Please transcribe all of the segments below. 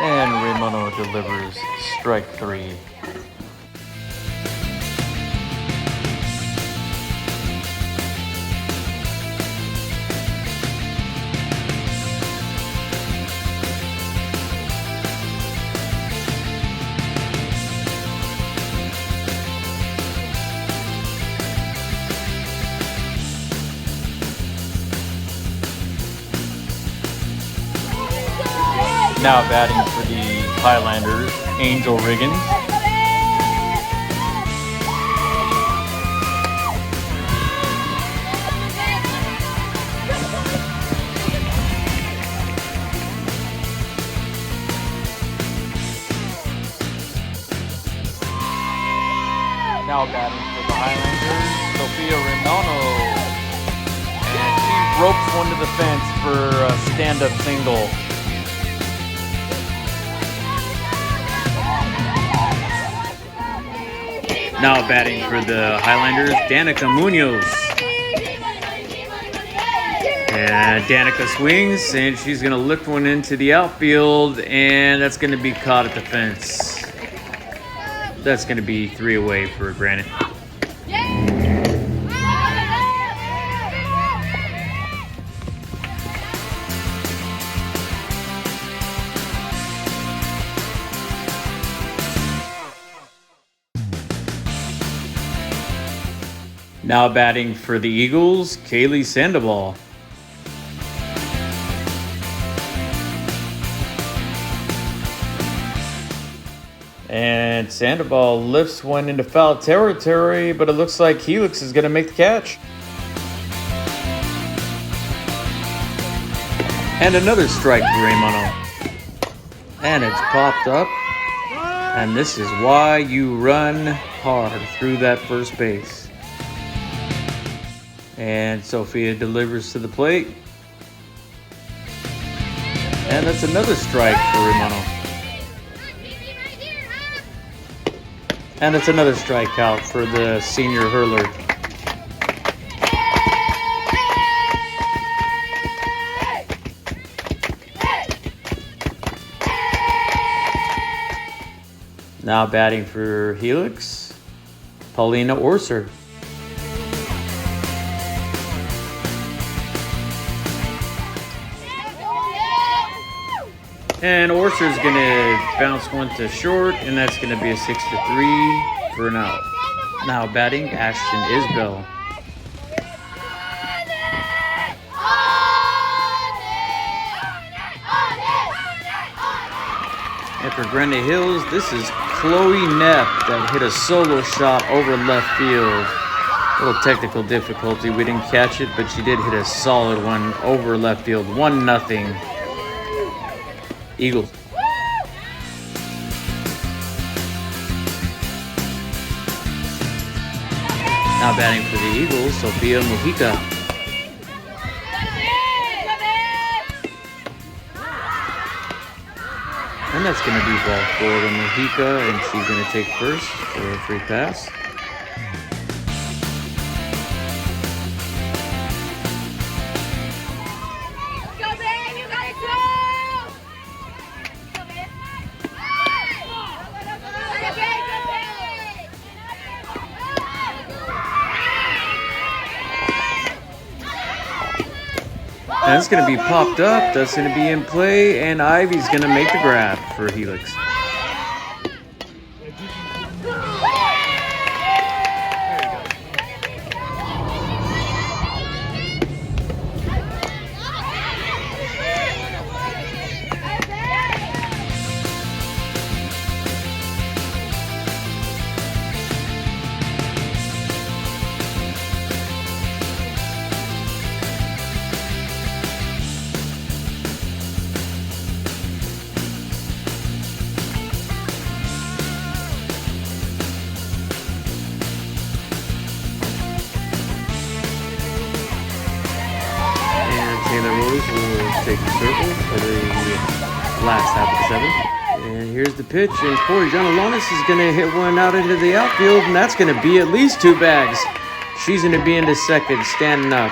And Raimono delivers strike 3. Now batting for the Highlanders, Angel Riggins. Now batting for the Highlanders, Sophia Raimono. And she ropes one to the fence for a stand-up single. Now batting for the Highlanders, Danica Munoz. And Danica swings, and she's going to lift one into the outfield, and that's going to be caught at the fence. That's going to be 3 away for Granite. Now batting for the Eagles, Kaylee Sandoval. And Sandoval lifts one into foul territory, but it looks like Helix is going to make the catch. And another strike for Raimono. And it's popped up. And this is why you run hard through that first base. And Sophia delivers to the plate. And that's another strike for Raimono. And it's another strikeout for the senior hurler. Now batting for Helix, Paulina Orser. And Orser's going to bounce one to short, and that's going to be a 6-3 for an out. Now batting, Ashton Isbell. And for Granite Hills, this is Chloe Knapp that hit a solo shot over left field. A little technical difficulty. We didn't catch it, but she did hit a solid one over left field. 1-0. Eagles. Now batting for the Eagles, Sophia Mujica. And that's going to be ball 4 to Mujica, and she's going to take first for a free pass. And it's going to be popped up. That's going to be in play. And Ivy's going to make the grab for Helix. Taylor Rose will take the circle for the last half of the 7th. And here's the pitch, and Corey Gianalonis is going to hit one out into the outfield, and that's going to be at least 2 bags. She's going to be into second, standing up.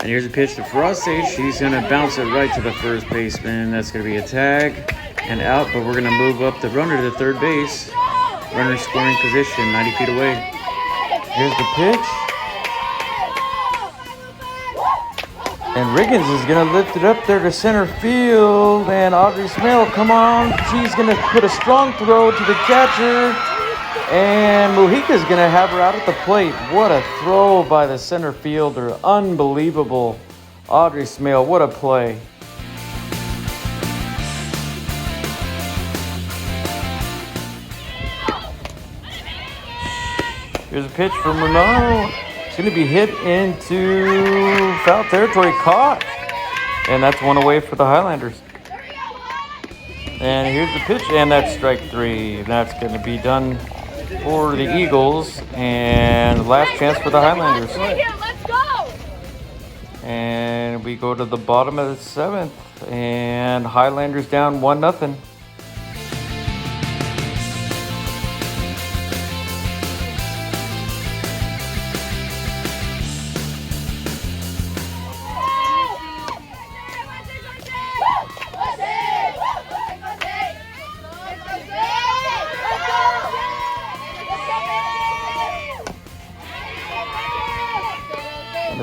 And here's a pitch to Frosty. She's going to bounce it right to the first baseman. That's going to be a tag and out, but we're going to move up the runner to third base. Runner scoring position, 90 feet away. Here's the pitch. And Riggins is going to lift it up there to center field. And Audrey Smale, come on. She's going to put a strong throw to the catcher. And Mujica's going to have her out at the plate. What a throw by the center fielder. Unbelievable. Audrey Smale, what a play. Here's a pitch from Romano. It's going to be hit into foul territory, caught. And that's one away for the Highlanders. And here's the pitch, and that's strike three. That's going to be done for the Eagles. And last chance for the Highlanders. Let's go! And we go to the bottom of the seventh. And Highlanders down 1-0.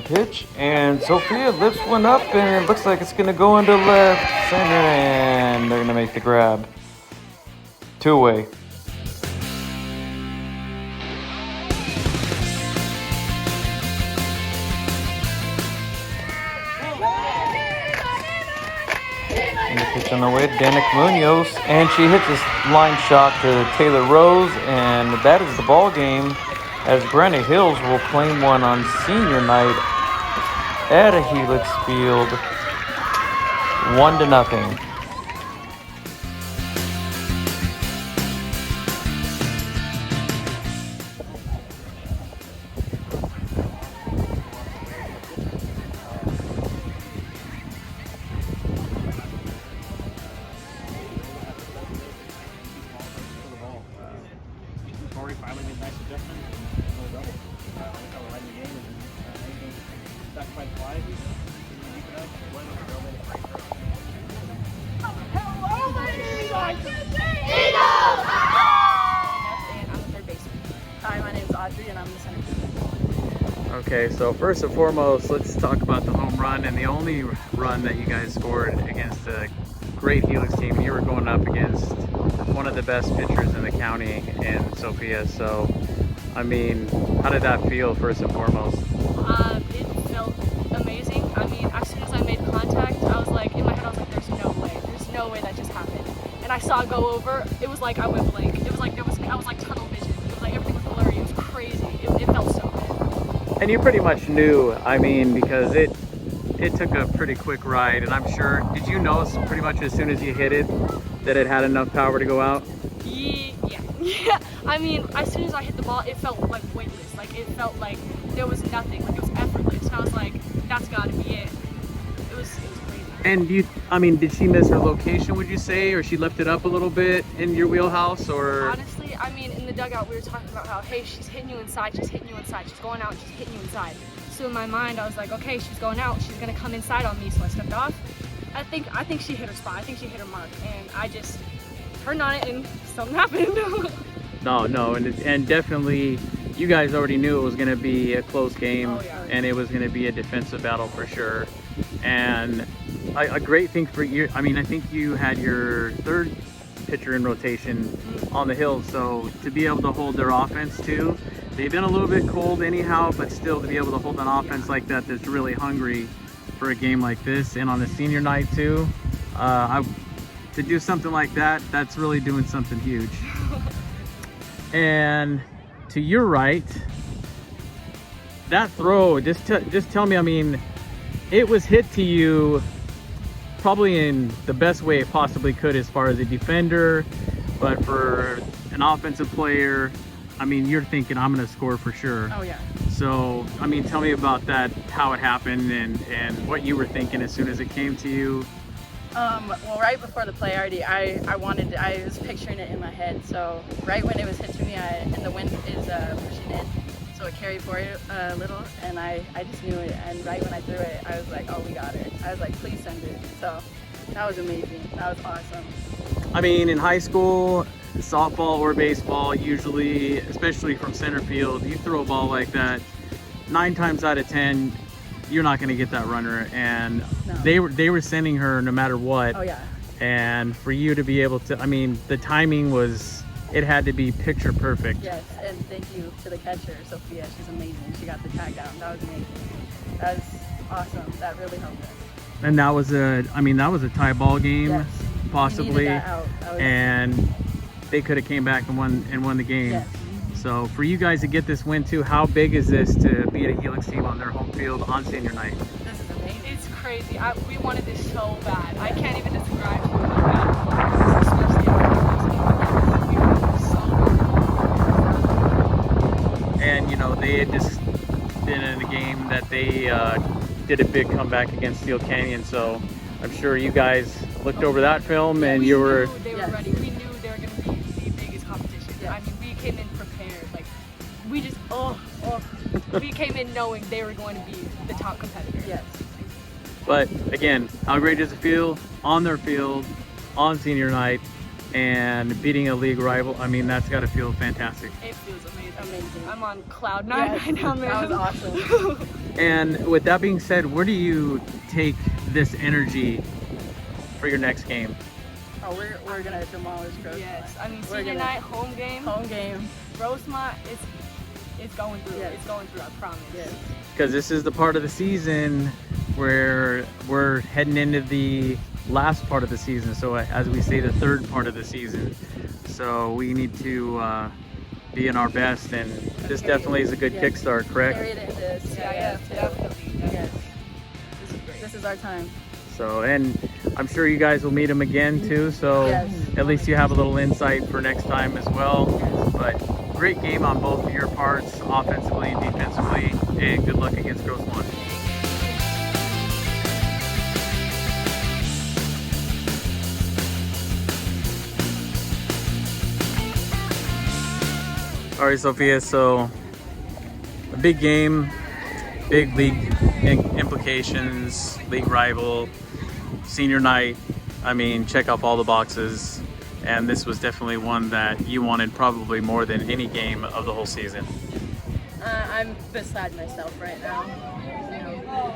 Pitch, and Sophia lifts one up, and it looks like it's going to go into left center, and they're going to make the grab. 2 away. And the pitch on the way to Danica Munoz, and she hits this line shot to Taylor Rose, and that is the ball game, as Granite Hills will claim one on senior night at a Helix field, 1-0. Okay, so first and foremost, let's talk about the home run and the only run that you guys scored against a great Helix team. You were going up against one of the best pitchers in the county in Sophia. So, I mean, how did that feel first and foremost? It felt amazing. I mean, as soon as I made contact, I was like, in my head, I was like, there's no way that just happened. And I saw it go over. It was like I went blank. It was like I was like tunnel vision. It was like everything was blurry. It was crazy. It felt so good. And you pretty much knew, I mean, because it took a pretty quick ride, and I'm sure, did you know pretty much as soon as you hit it that it had enough power to go out? Yeah. I mean, as soon as I hit the ball, it felt like weightless. Like it felt like there was nothing. Like it was effortless. And I was like, that's got to be it. It was crazy. And I mean, did she miss her location, would you say, or she left it up a little bit in your wheelhouse, or? Honestly, I mean, in the dugout, we were talking about how, hey, she's hitting you inside, she's hitting you inside, she's going out, she's hitting you inside. So in my mind, I was like, okay, she's going out, she's gonna come inside on me. So I stepped off. I think she hit her spot. I think she hit her mark, and I just turned on it, and something happened. No, and definitely, you guys already knew it was gonna be a close game, and it was gonna be a defensive battle for sure. And a great thing for you, I mean, I think you had your third pitcher in rotation on the hill, so to be able to hold their offense too, they've been a little bit cold anyhow, but still to be able to hold an offense like that that's really hungry for a game like this, and on the senior night too, to do something like that, that's really doing something huge. And to your right, that throw, just tell me, I mean, it was hit to you probably in the best way it possibly could as far as a defender, but for an offensive player, I mean, you're thinking, I'm going to score for sure. Oh, yeah. So, I mean, tell me about that, how it happened, and what you were thinking as soon as it came to you. Well, right before the play, I was picturing it in my head. So right when it was hit to me, and the wind is pushing in, so it carried for a little, and I just knew it. And right when I threw it, I was like, oh, we got it. I was like, please send it. So that was amazing. That was awesome. I mean, in high school, softball or baseball, usually, especially from center field, you throw a ball like that, 9 times out of 10, you're not going to get that runner. And No. they were sending her no matter what. Oh, yeah. And for you to be able to, I mean, the timing was, it had to be picture perfect. Yes, and thank you to the catcher, Sophia. She's amazing. She got the tag down. That was amazing. That was awesome. That really helped us. And that was a tie ball game, Yes. possibly. We needed that out. That was, And they could have came back and won the game. yes. So for you guys to get this win too, how big is this to beat a Helix team on their home field on senior night? This is amazing. It's crazy. We wanted this so bad. I can't even describe to you how bad we wanted this, especially after we were so And you know, they had just been in a game that they did a big comeback against Steel Canyon. So I'm sure you guys looked over that film and you were. knew they were Yes. ready. We knew they were going to be the biggest competition. Yes. I mean, we came in prepared. Like, we just, we came in knowing they were going to be the top competitor. Yes. But again, how great does it feel on their field on senior night and beating a league rival? I mean, that's got to feel fantastic. It feels amazing. Amazing. I'm on cloud nine Yes. right now, man. That was awesome. And with that being said, where do you take this energy for your next game? Oh, we're gonna demolish Grossmont. Yes, I mean, We're senior gonna- night, home game, Home game. Rosemont, it's going through. Yes. It's going through, I promise. Yes. Because this is the part of the season where we're heading into the last part of the season. So as we say, the third part of the season. So we need to be in our best, and this definitely is a good Yes. kickstart, correct? Carry it into Yeah, CIF too. definitely. Yes. This is great. This is our time. So, and I'm sure you guys will meet them again too. So Yes. at least you have a little insight for next time as well. Yes. But great game on both of your parts, offensively and defensively, and good luck against Grossmont. All right, Sophia, so a big game, big league implications, league rival, senior night. I mean, check off all the boxes. And this was definitely one that you wanted probably more than any game of the whole season. I'm beside myself right now. You know,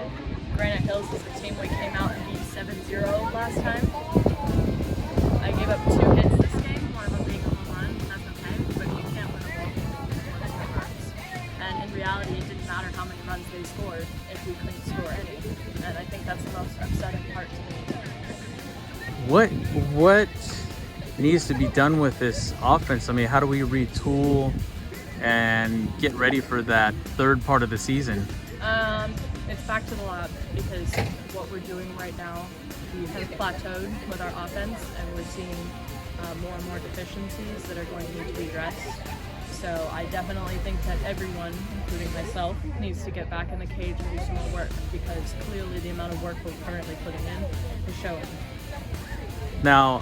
Granite Hills is a team we came out and beat 7-0 last time. I gave up 2 hits this game, one of them being a home run. That's okay, but you can't win a ball game with 2 runs. And in reality, it didn't matter how many runs they scored if we couldn't score any. And I think that's the most upsetting part to me. What needs to be done with this offense? I mean, how do we retool and get ready for that third part of the season? It's back to the lab, because what we're doing right now, we have plateaued with our offense, and we're seeing more and more deficiencies that are going to need to be addressed. So I definitely think that everyone, including myself, needs to get back in the cage and do some more work, because clearly the amount of work we're currently putting in is showing. Now,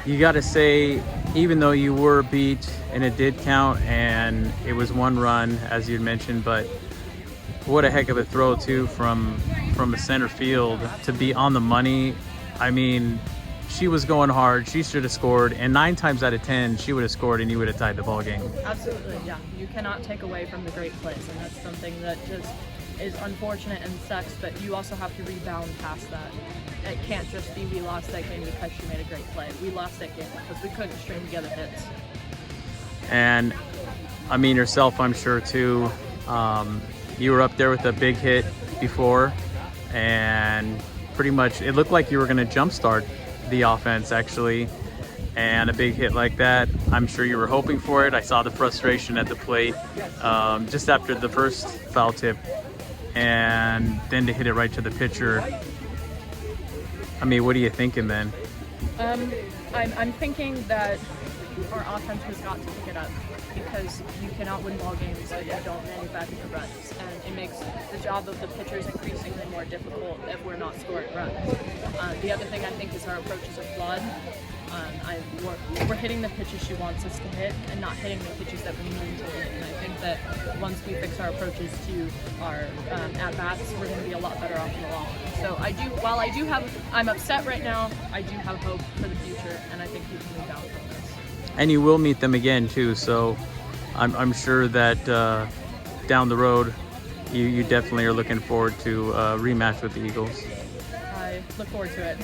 you got to say, even though you were beat and it did count and it was 1 run, as you'd mentioned, but what a heck of a throw too from a center field to be on the money. I mean, she was going hard. She should have scored, and 9 times out of 10, she would have scored and you would have tied the ball game. Absolutely, yeah. You cannot take away from the great plays, and that's something that just is unfortunate and sucks, but you also have to rebound past that. It can't just be we lost that game because she made a great play. We lost that game because we couldn't string together hits. And I mean, yourself, I'm sure too. You were up there with a big hit before, and pretty much it looked like you were going to jumpstart the offense actually. And a big hit like that, I'm sure you were hoping for it. I saw the frustration at the plate just after the first foul tip, and then to hit it right to the pitcher. I mean, what are you thinking then? I'm thinking that our offense has got to pick it up, because you cannot win ball games if you don't manufacture runs, and it makes the job of the pitchers increasingly more difficult if we're not scoring runs. The other thing I think is our approaches are flawed. We're hitting the pitches she wants us to hit and not hitting the pitches that we need to hit. And I think that once we fix our approaches to our at-bats, we're going to be a lot better off in the long run. So while I'm upset right now, I do have hope for the future, and I think we can move out from this. And you will meet them again too, so I'm sure that down the road, you definitely are looking forward to a rematch with the Eagles. I look forward to it.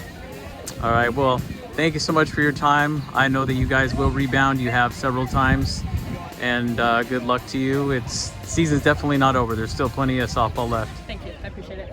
All right, well, thank you so much for your time. I know that you guys will rebound. You have several times, and good luck to you. Season's definitely not over. There's still plenty of softball left. Thank you. I appreciate it.